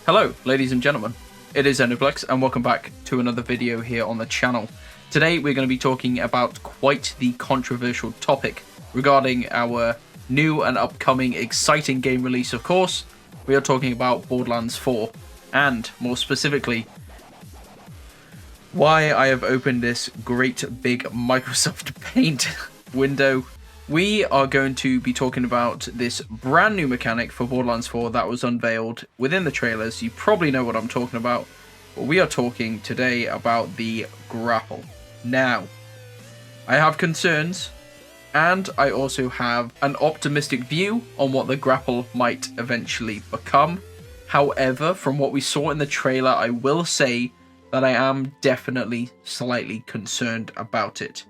Hello, ladies and gentlemen. It is Ndoplex, and welcome back to another video here on the channel. Today, we're going to be talking about quite the controversial topic regarding our new and upcoming exciting game release, of course. We are talking about Borderlands 4, and more specifically, why I have opened this great big Microsoft Paint window. We are going to be talking about this brand new mechanic for Borderlands 4 that was unveiled within the trailers. You probably know what I'm talking about, but we are talking today about the grapple. Now, I have concerns, and I also have an optimistic view on what the grapple might eventually become. However, from what we saw in the trailer, I will say that I am definitely slightly concerned about it.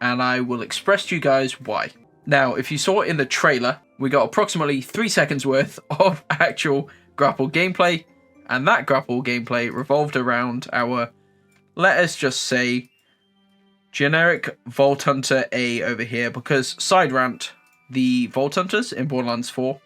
And I will express to you guys why. Now, if you saw it in the trailer, we got approximately 3 seconds worth of actual grapple gameplay, and that grapple gameplay revolved around our, let us just say, generic Vault Hunter A over here, because side rant, the Vault Hunters in Borderlands 4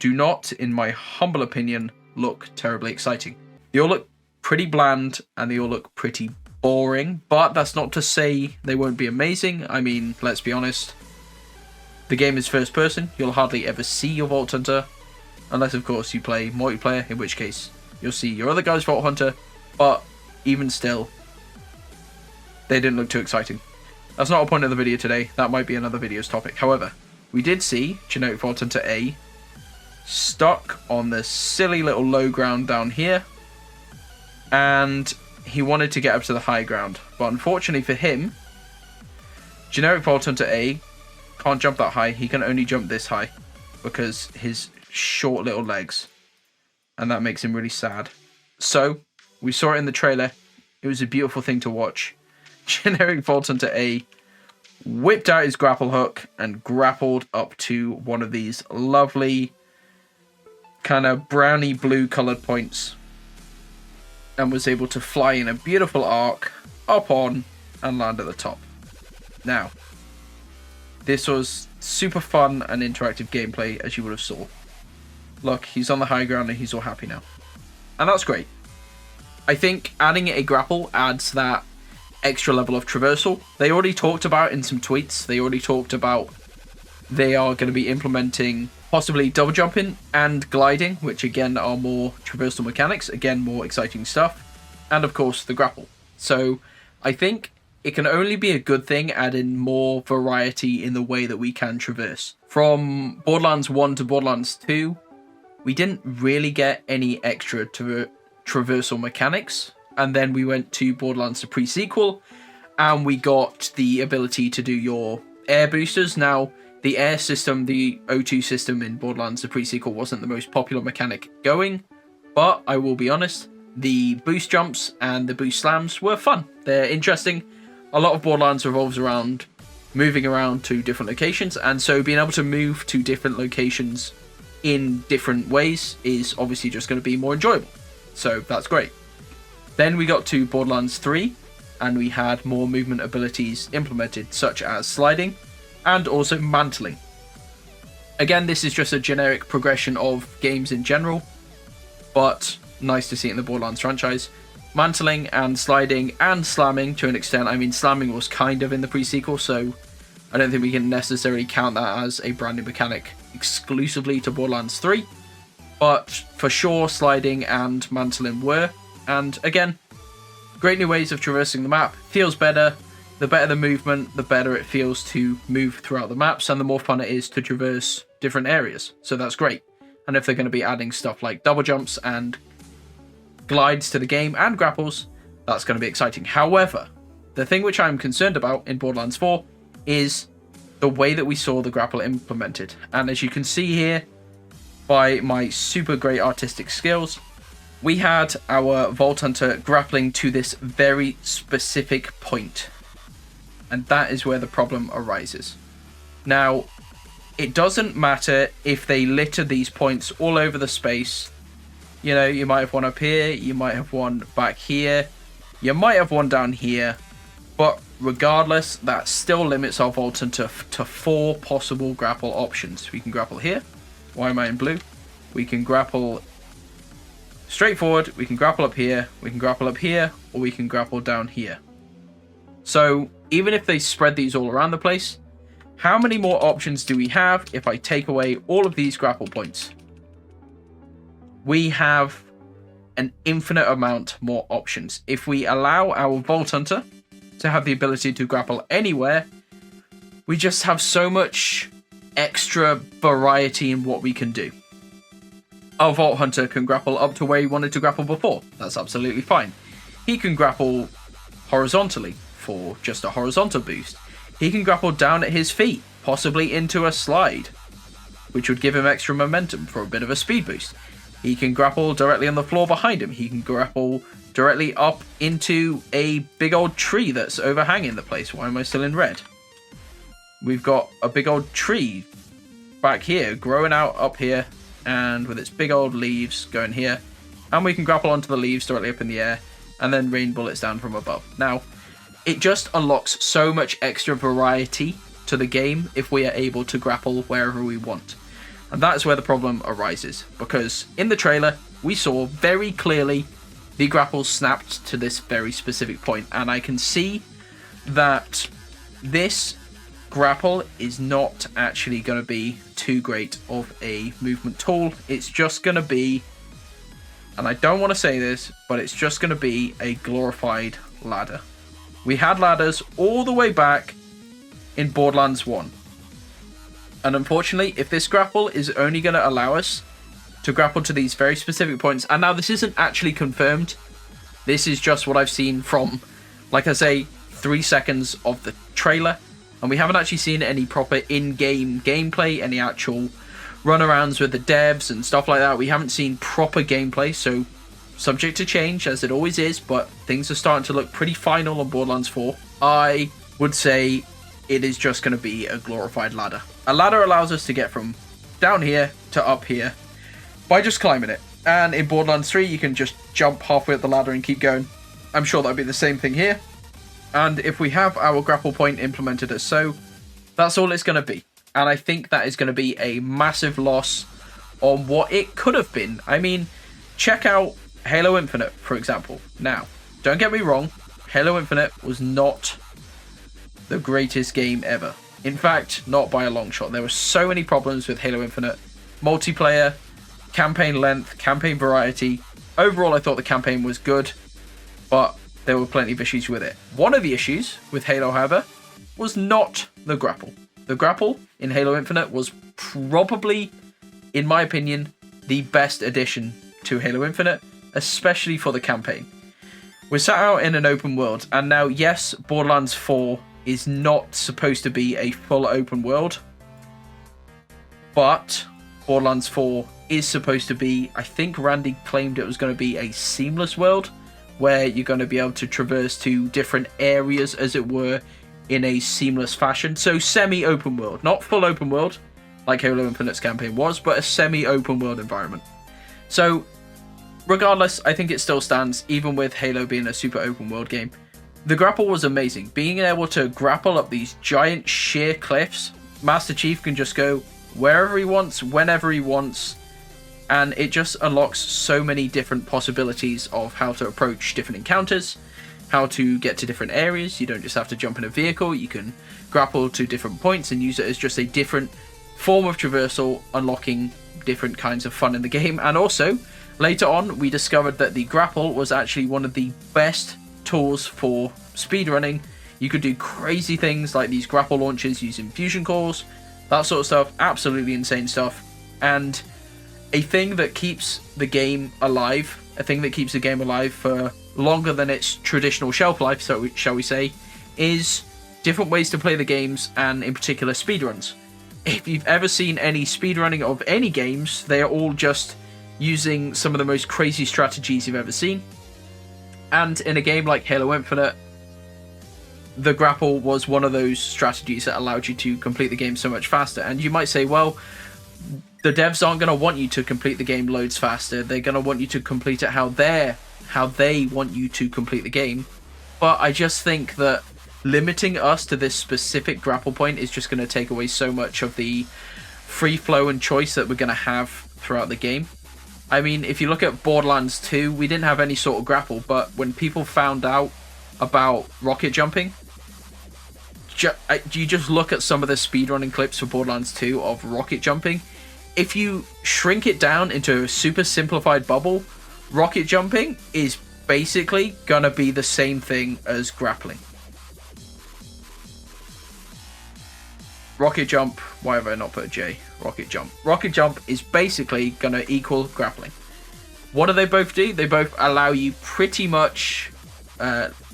do not, in my humble opinion, look terribly exciting. They all look pretty bland, and they all look pretty boring, but that's not to say they won't be amazing. I mean, let's be honest, the game is first person. You'll hardly ever see your Vault Hunter, unless of course you play multiplayer, in which case you'll see your other guy's Vault Hunter, but even still, they didn't look too exciting. That's not a point of the video today. That might be another video's topic. However, we did see generic Vault Hunter A stuck on the silly little low ground down here, and he wanted to get up to the high ground, but unfortunately for him, generic Vault Hunter A can't jump that high. He can only jump this high because his short little legs, and that makes him really sad. So we saw it in the trailer. It was a beautiful thing to watch. Generic Vault Hunter A whipped out his grapple hook and grappled up to one of these lovely kind of browny blue colored points, and was able to fly in a beautiful arc up on and land at the top. Now, this was super fun and interactive gameplay, as you would have saw. Look, he's on the high ground and he's all happy now. And that's great. I think adding a grapple adds that extra level of traversal. They already talked about in some tweets, they already talked about they are going to be implementing possibly double jumping and gliding, which again are more traversal mechanics, again more exciting stuff, and of course the grapple. So I think it can only be a good thing adding more variety in the way that we can traverse. From Borderlands 1 to Borderlands 2, we didn't really get any extra traversal mechanics, and then we went to Borderlands the pre-sequel, and we got the ability to do your air boosters. Now, the air system, the O2 system in Borderlands the pre-sequel wasn't the most popular mechanic going, but I will be honest, the boost jumps and the boost slams were fun. They're interesting. A lot of Borderlands revolves around moving around to different locations, and so being able to move to different locations in different ways is obviously just going to be more enjoyable. So that's great. Then we got to Borderlands 3, and we had more movement abilities implemented, such as sliding, and also mantling. Again, this is just a generic progression of games in general, but nice to see it in the Borderlands franchise. Mantling and sliding and slamming to an extent. I mean, slamming was kind of in the pre-sequel, so I don't think we can necessarily count that as a brand new mechanic exclusively to Borderlands 3. But for sure, sliding and mantling were. And again, great new ways of traversing the map. Feels better. The better the movement, the better it feels to move throughout the maps, and the more fun it is to traverse different areas. So that's great. And if they're going to be adding stuff like double jumps and glides to the game and grapples, that's going to be exciting. However, the thing which I'm concerned about in Borderlands 4 is the way that we saw the grapple implemented. And as you can see here, by my super great artistic skills, we had our Vault Hunter grappling to this very specific point. And that is where the problem arises. Now, it doesn't matter if they litter these points all over the space. You know, you might have one up here, you might have one back here, you might have one down here, but regardless, that still limits our Vault Hunter to 4 possible grapple options. We can grapple here. Why am I in blue? We can grapple straightforward. We can grapple up here, we can grapple up here, or we can grapple down here. So even if they spread these all around the place, how many more options do we have if I take away all of these grapple points? We have an infinite amount more options. If we allow our Vault Hunter to have the ability to grapple anywhere, we just have so much extra variety in what we can do. Our Vault Hunter can grapple up to where he wanted to grapple before. That's absolutely fine. He can grapple horizontally for just a horizontal boost. He can grapple down at his feet, possibly into a slide, which would give him extra momentum for a bit of a speed boost. He can grapple directly on the floor behind him. He can grapple directly up into a big old tree that's overhanging the place. Why am I still in red? We've got a big old tree back here, growing out up here, and with its big old leaves going here. And we can grapple onto the leaves directly up in the air, and then rain bullets down from above. Now, it just unlocks so much extra variety to the game if we are able to grapple wherever we want. And that's where the problem arises, because in the trailer, we saw very clearly the grapple snapped to this very specific point, and I can see that this grapple is not actually going to be too great of a movement tool. It's just going to be, and I don't want to say this, but it's just going to be a glorified ladder. We had ladders all the way back in Borderlands 1. And unfortunately, if this grapple is only going to allow us to grapple to these very specific points, and now this isn't actually confirmed, this is just what I've seen from, like I say, 3 seconds of the trailer, and we haven't actually seen any proper in-game gameplay, any actual runarounds with the devs and stuff like that. We haven't seen proper gameplay, so subject to change, as it always is, but things are starting to look pretty final on Borderlands 4. I would say it is just going to be a glorified ladder. A ladder allows us to get from down here to up here by just climbing it. And in Borderlands 3, you can just jump halfway up the ladder and keep going. I'm sure that'll be the same thing here. And if we have our grapple point implemented as so, that's all it's going to be. And I think that is going to be a massive loss on what it could have been. I mean, check out Halo Infinite, for example. Now, don't get me wrong, Halo Infinite was not the greatest game ever. In fact, not by a long shot. There were so many problems with Halo Infinite. Multiplayer, campaign length, campaign variety. Overall, I thought the campaign was good, but there were plenty of issues with it. One of the issues with Halo, however, was not the grapple. The grapple in Halo Infinite was probably, in my opinion, the best addition to Halo Infinite, especially for the campaign. We're sat out in an open world, and now, yes, Borderlands 4 is not supposed to be a full open world, but Borderlands 4 is supposed to be, I think Randy claimed it was going to be a seamless world, where you're going to be able to traverse to different areas, as it were, in a seamless fashion. So semi-open world, not full open world, like Halo Infinite's campaign was, but a semi-open world environment. So regardless, I think it still stands, even with Halo being a super open world game. The grapple was amazing. Being able to grapple up these giant sheer cliffs, Master Chief can just go wherever he wants, whenever he wants, and it just unlocks so many different possibilities of how to approach different encounters, how to get to different areas. You don't just have to jump in a vehicle, you can grapple to different points and use it as just a different form of traversal, unlocking different kinds of fun in the game. And also, later on, we discovered that the grapple was actually one of the best tools for speedrunning. You could do crazy things like these grapple launches using fusion cores, that sort of stuff. Absolutely insane stuff. And a thing that keeps the game alive, a thing that keeps the game alive for longer than its traditional shelf life, so shall we say, is different ways to play the games, and in particular speedruns. If you've ever seen any speedrunning of any games, they are all just using some of the most crazy strategies you've ever seen. And in a game like Halo Infinite, the grapple was one of those strategies that allowed you to complete the game so much faster. And you might say, well, the devs aren't going to want you to complete the game loads faster. They're going to want you to complete it how they want you to complete the game. But I just think that limiting us to this specific grapple point is just going to take away so much of the free flow and choice that we're going to have throughout the game. I mean, if you look at Borderlands 2, we didn't have any sort of grapple, but when people found out about rocket jumping, you just look at some of the speedrunning clips for Borderlands 2 of rocket jumping. If you shrink it down into a super simplified bubble, rocket jumping is basically gonna be the same thing as grappling. Rocket jump, why have I not put a J? Rocket jump. Rocket jump is basically gonna equal grappling. What do they both do? They both allow you pretty much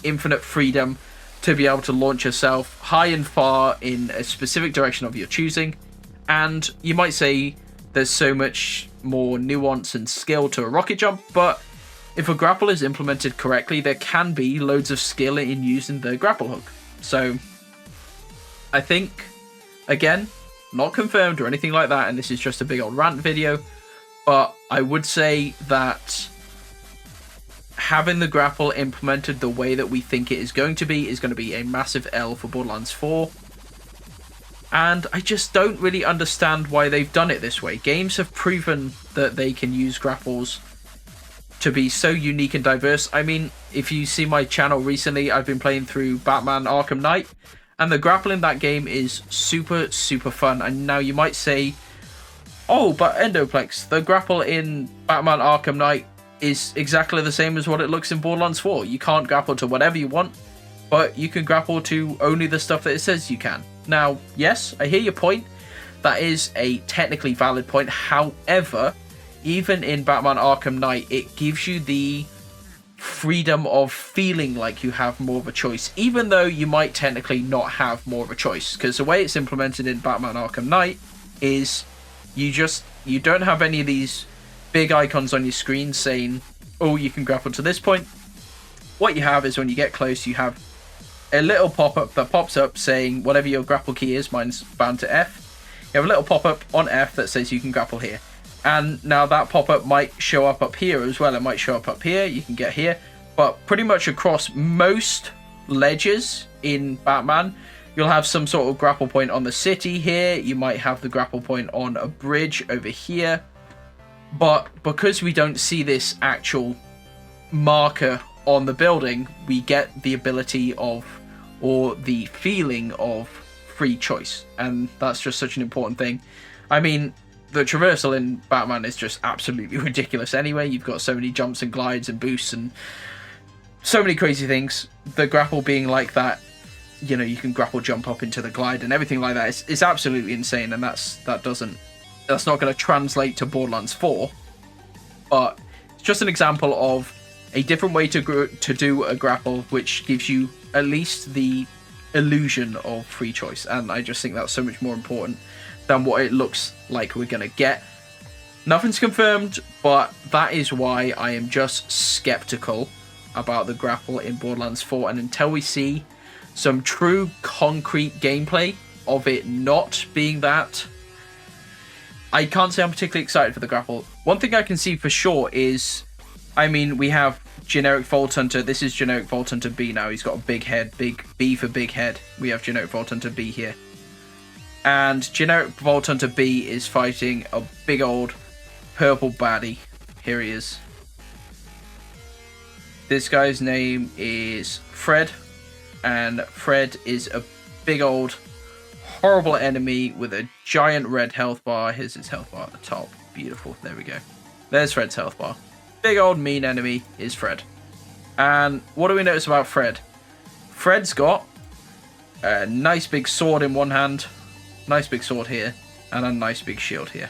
infinite freedom to be able to launch yourself high and far in a specific direction of your choosing. And you might say there's so much more nuance and skill to a rocket jump, but if a grapple is implemented correctly, there can be loads of skill in using the grapple hook. So I think, again, not confirmed or anything like that, and this is just a big old rant video, but I would say that having the grapple implemented the way that we think it is going to be a massive L for Borderlands 4. And I just don't really understand why they've done it this way. Games have proven that they can use grapples to be so unique and diverse. I mean, if you see my channel recently, I've been playing through Batman Arkham Knight, and the grapple in that game is super, super fun. And now you might say, oh, but Ndoplex, the grapple in Batman Arkham Knight is exactly the same as what it looks in Borderlands 4. You can't grapple to whatever you want, but you can grapple to only the stuff that it says you can. Now, yes, I hear your point. That is a technically valid point. However, even in Batman Arkham Knight, it gives you the freedom of feeling like you have more of a choice, even though you might technically not have more of a choice, because the way it's implemented in Batman Arkham Knight is you don't have any of these big icons on your screen saying, oh, you can grapple to this point. What you have is when you get close, you have a little pop-up that pops up saying whatever your grapple key is. Mine's bound to F. You have a little pop-up on F that says you can grapple here. And now that pop-up might show up here as well. It might show up here. You can get here. But pretty much across most ledges in Batman, you'll have some sort of grapple point on the city here. You might have the grapple point on a bridge over here. But because we don't see this actual marker on the building, we get the ability of, or the feeling of, free choice. And that's just such an important thing. I mean, the traversal in Batman is just absolutely ridiculous anyway. You've got so many jumps and glides and boosts and so many crazy things. The grapple being like that, you know, you can grapple jump up into the glide and everything like that. It's absolutely insane, and that's not going to translate to Borderlands 4. But it's just an example of a different way to do a grapple, which gives you at least the illusion of free choice. And I just think that's so much more important than what it looks like we're going to get. Nothing's confirmed, but that is why I am just skeptical about the grapple in Borderlands 4. And until we see some true concrete gameplay of it not being that, I can't say I'm particularly excited for the grapple. One thing I can see for sure is, I mean, we have generic Vault Hunter. This is generic Vault Hunter B now. He's got a big head, big B for big head. We have generic Vault Hunter B here. And generic Vault Hunter B is fighting a big old purple baddie. Here he is. This guy's name is Fred. And Fred is a big old horrible enemy with a giant red health bar. Here's his health bar at the top. Beautiful. There we go. There's Fred's health bar. Big old mean enemy is Fred. And what do we notice about Fred? Fred's got a nice big sword in one hand. Nice big sword here. And a nice big shield here.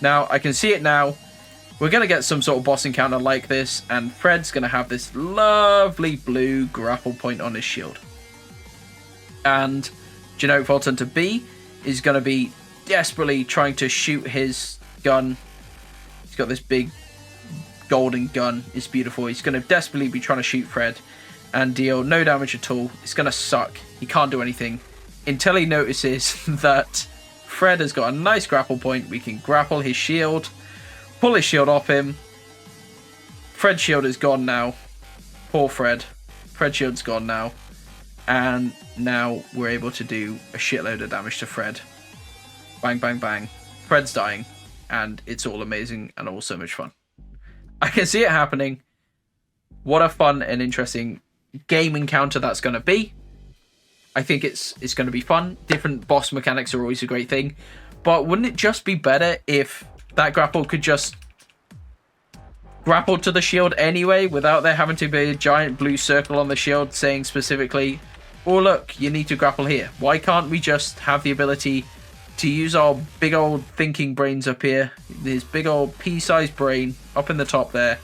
Now, I can see it now. We're going to get some sort of boss encounter like this. And Fred's going to have this lovely blue grapple point on his shield. And generic Vault Hunter B is going to be desperately trying to shoot his gun. He's got this big golden gun. It's beautiful. He's going to desperately be trying to shoot Fred and deal no damage at all. It's going to suck. He can't do anything until he notices that Fred has got a nice grapple point. We can grapple his shield, pull his shield off him. Fred's shield is gone now. Poor Fred. Fred's shield's gone now. And now we're able to do a shitload of damage to Fred. Bang, bang, bang. Fred's dying. and it's all amazing and all so much fun. I can see it happening. What a fun and interesting game encounter that's going to be. I think it's going to be fun. Different boss mechanics are always a great thing. But wouldn't it just be better if that grapple could just grapple to the shield anyway, without there having to be a giant blue circle on the shield saying specifically, oh look, you need to grapple here. Why can't we just have the ability to use our big old thinking brains up here, this big old pea-sized brain up in the top there,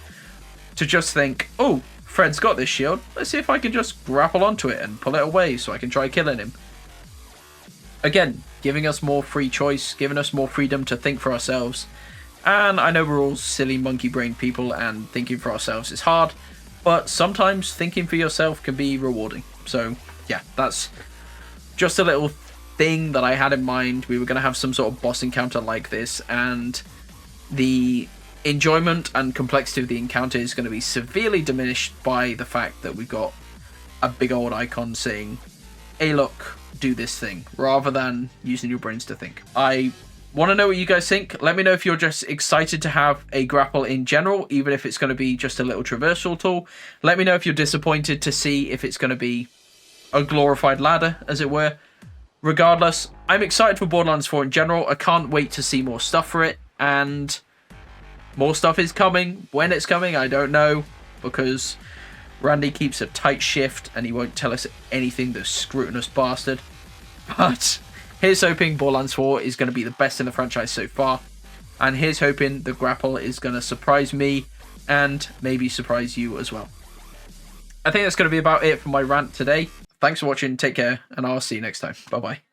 to just think, oh, Fred's got this shield. Let's see if I can just grapple onto it and pull it away so I can try killing him. Again, giving us more free choice, giving us more freedom to think for ourselves. And I know we're all silly monkey-brained people and thinking for ourselves is hard, but sometimes thinking for yourself can be rewarding. So, yeah, that's just a little thing that I had in mind. We were going to have some sort of boss encounter like this, and the enjoyment and complexity of the encounter is going to be severely diminished by the fact that we've got a big old icon saying, hey look, do this thing, rather than using your brains to think. I want to know what you guys think. Let me know if you're just excited to have a grapple in general, even if it's going to be just a little traversal tool. Let me know if you're disappointed to see if it's going to be a glorified ladder, as it were. Regardless, I'm excited for Borderlands 4 in general. I can't wait to see more stuff for it, and more stuff is coming. When it's coming, I don't know, because Randy keeps a tight shift and he won't tell us anything, the scrutinous bastard. But here's hoping Borderlands 4 is going to be the best in the franchise so far, and here's hoping the grapple is going to surprise me and maybe surprise you as well. I think that's going to be about it for my rant today. Thanks for watching, take care, and I'll see you next time. Bye bye.